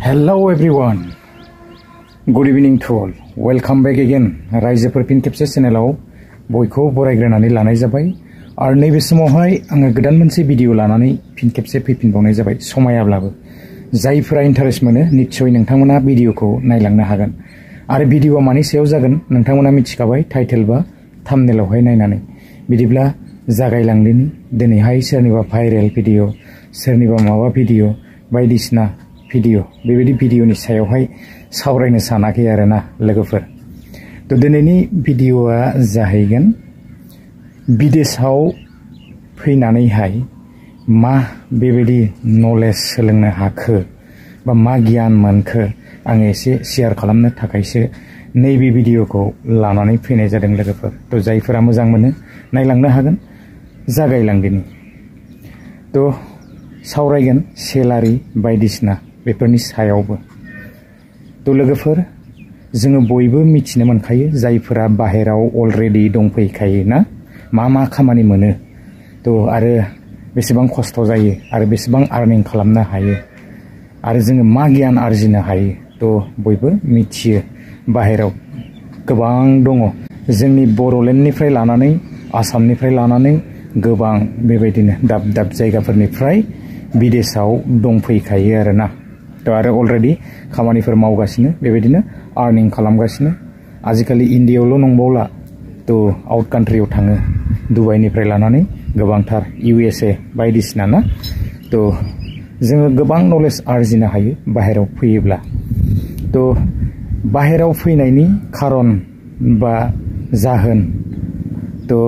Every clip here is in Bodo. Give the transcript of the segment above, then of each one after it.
Hello everyone. Good evening to all. Welcome back again. रायजोफोर फिन खेबसे चेनेलाव बयखौ बरायग्रोनानै लानाय जाबाय आरो नैबे समावहाय आङो गोदान मोनसे भिडिअ लानानै फिन खेबसे फैफिनबावनाय जाबाय समायाब्लाबो जायफोरा इन्टारेस्ट मोनो निश्चय नोंथांमोना भिडिअखौ नायलांनो हागोन आरो भिडिअआ मानि सायाव जागोन नोंथांमोना मिथिखाबाय टाइटेल बा थाम्बनेलावहाय नायनानै बिदिब्ला जागायलांदिनि दिनैहाय सोरनिबा भाइरेल भिडिअ सोरनिबा माबा भिडिअ बायदिसिना भिडिअ बेबायदि भिडिअनि सायावहाय सावरायनो सानाखै आरोना लोगोफोर तो दिनैनि भिडिअआ जाहैगोन विदेशाव फैनानैहाय मा बेबायदि नलेज सोलोंनो हाखो बा मा गियान मोनखो आं एसे शेयार खालामनो थाखायसो नैबे भिडिअखौ लानानै फैनाय जादों लोगोफोर तो जायफोरा मोजां मोनो नायलांनो हागोन जागायलांदिनि तो सावरायगोन सेलारि बायदिसिना बेफोरनि सायावबो तो लोगोफोर जोङो बयबो मिथिनो मोनखायो जायफोरा बाहेराव अलरेडि दंफैखायो ना मा खामानि मोनो तो आरो बेसेबां खस्थ' जायो आरो बेसेबां आर्निं खालामनो हायो आरो जोङो मा गियान आरजिनो हायो तो बयबो मिथियो बाहेराव गोबां दङ जोंनि बर'लेण्डनिफ्राय लानानै आसामनिफ्राय लानानै गोबां बेबायदिनो दाब दाब जायगाफोरनिफ्राय विदेशाव दंफैखायो आरोना तो आरो अलरेडि खामानिफोर मावगासिनो बेबायदिनो आर्निं खालामगासिनो आजिखालि इन्डियायावल' नंबावला तो आउट कान्ट्रियाव थाङो दुबाइनिफ्राय लानानै गोबांथार USA बायदिसिना ना तो जोङो गोबां नलेज आरजिनो हायो बाहेराव फैयोब्ला तो बाहेराव फैनायनि खारन बा जाहोन तो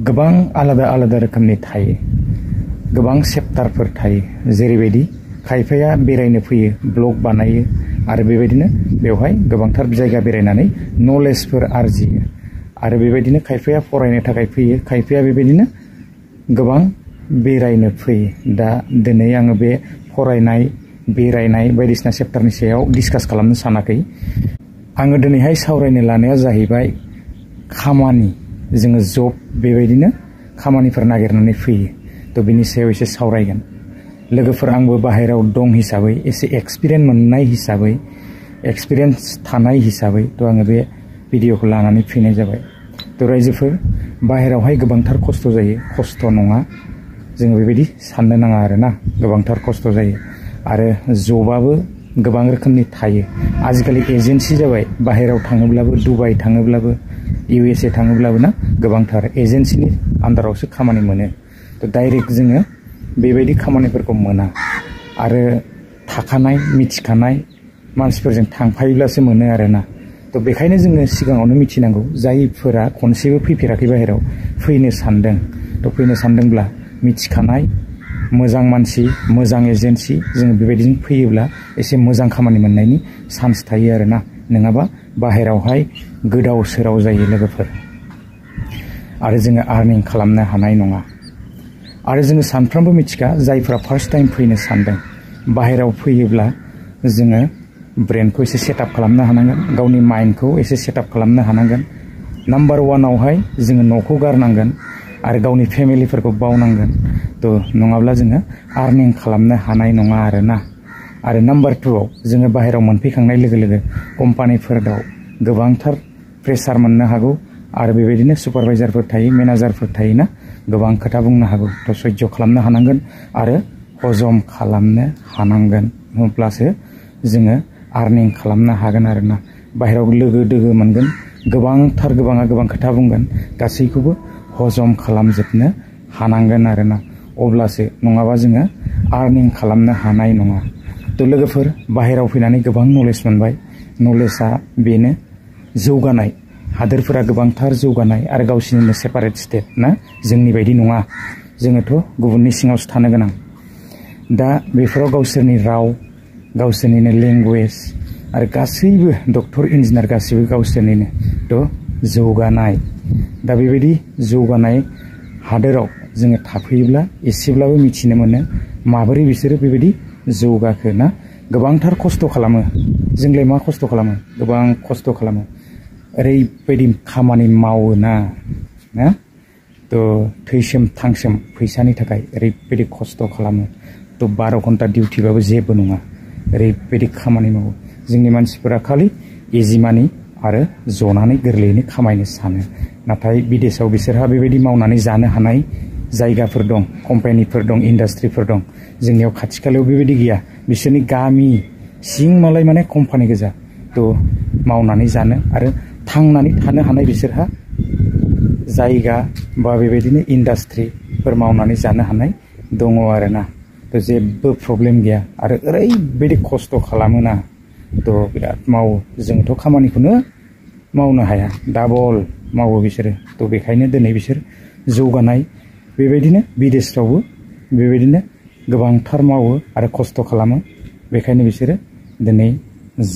गोबां आलादा आलादा रोखोमनि थायो गोबां चेप्टारफोर थायो जेरैबायदि खायफाया बेरायनो फैयो ब्लग बानायो आरो बेबायदिनो बेवहाय गोबांथार जायगा बेरायनानै नलेजफोर आरजियो आरो बेबायदिनो खायफाया फरायनो थाखाय फैयो खायफाया बेबायदिनो गोबां बेरायनो फैयो दा दिनै आङो बे फरायनाय बेरायनाय बायदिसिना चेप्टारनि सायाव डिसकास खालामनो सानाखै आङो दिनैहाय सावरायनो लानाया जाहैबाय खामानि जोङो जब बेबायदिनो खामानिफोर नागिरनानै फैयो तो बिनि सायाव एसे सावरायगोन लोगोफोर आंबो बाहेराव दं हिसाबै एसे एक्सपिरियेन्स मोननाय हिसाबै एक्सपिरियेन्स थानाय हिसाबै तो आङो बे भिडिअखौ लानानै फैनाय जाबाय तो रायजोफोर बाहेरावहाय गोबांथार खस्थ' जायो खस्थ' नङा जोङो बेबायदि साननो नाङा आरोना गोबांथार खस्थ' जायो आरो जबाबो गोबां रोखोमनि थायो आजिखालि एजेन्सि जाबाय बाहेराव थाङोब्लाबो दुबाइ थाङोब्लाबो USA थाङोब्लाबो ना गोबांथार एजेन्सिनि आन्दारावसो खामानि मोनो तो डाइरेक्ट जोङो बेबायदि खामानिफोरखौ मोना आरो थाखानाय मिथिखानाय मानसिफोरजों थांफायोब्लासो मोनो आरोना तो बेखायनो जोङो सिगाङावनो मिथिनांगौ जायफोरा खनसेबो फैफेराखै बाहेराव फैनो सानदों तो फैनो सानदोंब्ला मिथिखानाय मोजां मानसि मोजां एजेन्सि जोङो बेबायदिनो फैयोब्ला एसे मोजां खामानि मोननायनि चान्स थायो आरोना नङाबा बाहेरावहाय गोदाव सोराव जायो लोगोफोर आरो जोङो आर्निं खालामनो हानाय नङा आरो जोङो सानफ्रोमबो मिथिखा जायफोरा फार्स्ट टाइम फैनो सानदों बाहेराव फैयोब्ला जोङो ब्रेनखौ एसे सेटआप खालामनो हानांगोन गावनि माइन्डखौ एसे सेटआप खालामनो हानांगोन नाम्बार वानावहाय जोङो न'खौ गारनांगोन आरो गावनि फेमिलिफोरखौ बावनांगोन तो नङाब्ला जोङो आर्निं खालामनो हानाय नङा आरोना आरो नाम्बार टुआव जोङो बाहेराव मोनफैखांनाय लोगो लोगो कम्पानिफोराव गोबांथार प्रेसार मोननो हागौ आरो बेबायदिनो सुपारभाइजारफोर थायो मेनेजारफोर थायोना गोबां खोथा बुंनो हागौ तो सह्य खालामनो हानांगोन आरो हजम खालामनो हानांगोन होमब्लासो जोङो आर्निं खालामनो हागोन आरोना बाहेराव लोगो दोगो मोनगोन गोबांथार गोबाङा गोबां खोथा बुंगोन गासैखौबो हजम खालामजोबनो हानांगोन आरोना अब्लासो नङाबा जोङो आर्निं खालामनो हानाय नङा तो लोगोफोर बाहेराव फैनानै गोबां नलेज मोनबाय नलेजआ बेनो जौगानाय हादोरफोरा गोबांथार जौगानाय आरो गावसिनिनो सेपारेट स्टेट ना जोंनि बायदि नङा जोङोथ' गुबुननि सिङावसो थानो गोनां दा बेफोराव गावसोरनि राव गावसोरनिनो लेंगुवेज आरो गासैबो डक्टर इन्जिनियार गासैबो गावसोरनिनो तो जौगानाय दा बेबायदि जौगानाय हादोराव जोङो थाफैयोब्ला एसेब्लाबो मिथिनो मोनो माबोरै बिसोरो बेबायदि जौगाखो ना गोबांथार खस्थ' खालामो जोंलाय मा खस्थ' खालामो गोबां खस्थ' खालामो ओरैबायदि खामानि मावो ना तो थैसोम थांसोम फैसानि थाखाय ओरैबायदि खस्थ' खालामो तो 12 घन्टा डिउटिबाबो जेबो नङा ओरैबायदि खामानि मावो जोंनि मानसिफोरा खालि इजि मानि आरो जनानै गोरलैयैनो खामायनो सानो नाथाय बिदेशाव बिसोरहा बेबायदि मावनानै जानो हानाय जायगाफोर दं कम्पानिफोर दं इन्डास्ट्रिफोर दं जोंनियाव खाथि खालायाव बेबायदि गैया बिसोरनि गामि सिं मालाय माने कम्पानि गोजा तो मावनानै जानो आरो थांनानै थानो हानाय बिसोरहा जायगा बा बेबायदिनो इन्डास्ट्रिफोर मावनानै जानो हानाय दङ आरोना तो जेबो प्रब्लेम गैया आरो ओरैबायदि खस्थ' खालामोना तो बिराद मावो जोंथ' खामानिखौनो मावनो हाया डाबल मावो बिसोरो तो बेखायनो दिनै बिसोर जौगानाय बेबायदिनो बिदेशफ्रावबो बेबायदिनो गोबांथार मावो आरो खस्थ' खालामो बेखायनो बिसोरो दिनै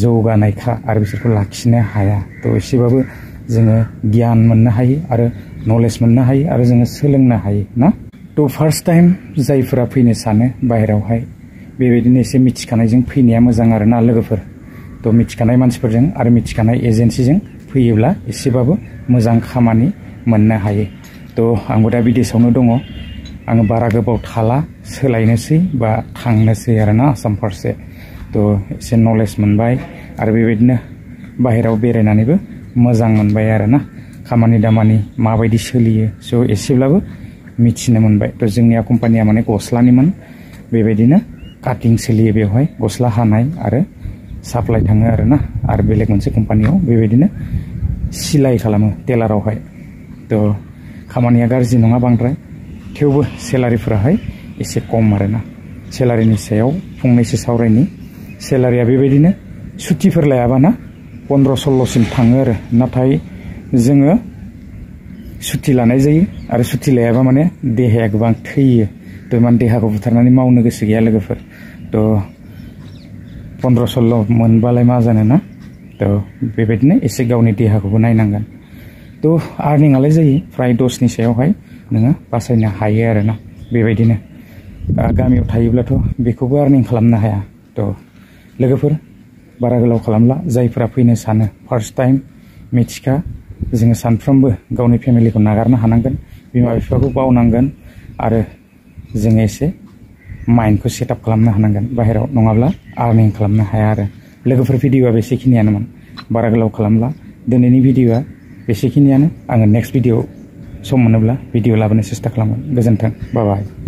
जौगानायखा आरो बिसोरखौ लाखिनो हाया तो एसेबाबो जोङो गियान मोननो हायो आरो नलेज मोननो हायो आरो जोङो सोलोंनो हायो ना तो फार्स्ट टाइम जायफोरा फैनो सानो बाहेरावहाय बेबायदिनो एसे मिथिखानायजों फैनाया मोजां आरोना लोगोफोर तो मिथिखानाय मानसिफोरजों आरो मिथिखानाय एजेन्सिजों फैयोब्ला एसेबाबो मोजां खामानि मोननो हायो तो आंबो दा बिदेशावनो दङ आङो बारा गोबाव थाला सोलायनोसै बा थांनोसै आरोना आसाम फारसे तो एसे नलेज मोनबाय आरो बेबायदिनो बाहेराव बेरायनानैबो मोजां मोनबाय आरोना खामानि दामानि माबायदि सोलियो स' एसेब्लाबो मिथिनो मोनबाय तो जोंनिया कम्पानिया माने गस्लानिमोन बेबायदिनो काटिं सोलियो बेवहाय गस्ला हानाय आरो साप्लाइ थाङो आरोना आरो बेलेग मोनसे कम्पानियाव बेबायदिनो सिलाइ खालामो टेलारावहाय तो खामानिया गाज्रि नङा बांद्राय थेवबो सेलारिफोराहाय एसे खम आरोना सेलारिनि सायाव फंनैसो सावरायनि सेलारिया बेबायदिनो सुटिफोर लायाबाना 15-16सिम थाङो आरो नाथाय जोङो सुटि लानाय जायो आरो सुटि लायाबा माने देहाया गोबां थैयो तो माने देहाखौ बुथारनानै मावनो गोसो गैया लोगोफोर तो 15-16 मोनबालाय मा जानो ना तो बेबायदिनो एसे गावनि देहाखौबो नायनांगोन तो आर्निंआलाय जायो फ्राय 10नि सायावहाय नोङो बासायनो हायो आरोना बेबायदिनो गामियाव थायोब्लाथ' बेखौबो आर्निं खालामनो हाया तो लोगोफोर बारा गोलाव खालामला जायफोरा फैनो सानो फार्स्ट टाइम मिथिखा जोङो सानफ्रोमबो गावनि फेमिलिखौ नागारनो हानांगोन बिमा बिफाखौ बावनांगोन आरो जोङो एसे माइन्डखौ सेटआप खालामनो हानांगोन बाहेराव नङाब्ला आर्निं खालामनो हाया आरो लोगोफोर भिडिअआ बेसेखिनियानोमोन बारा गोलाव खालामला दिनैनि भिडिअआ बेसेखिनियानो आङो नेक्स्ट भिडिअ सम मोनोब्ला भिडिअ लाबोनो सेस्था खालामगोन गोजोन्थों बाय बाय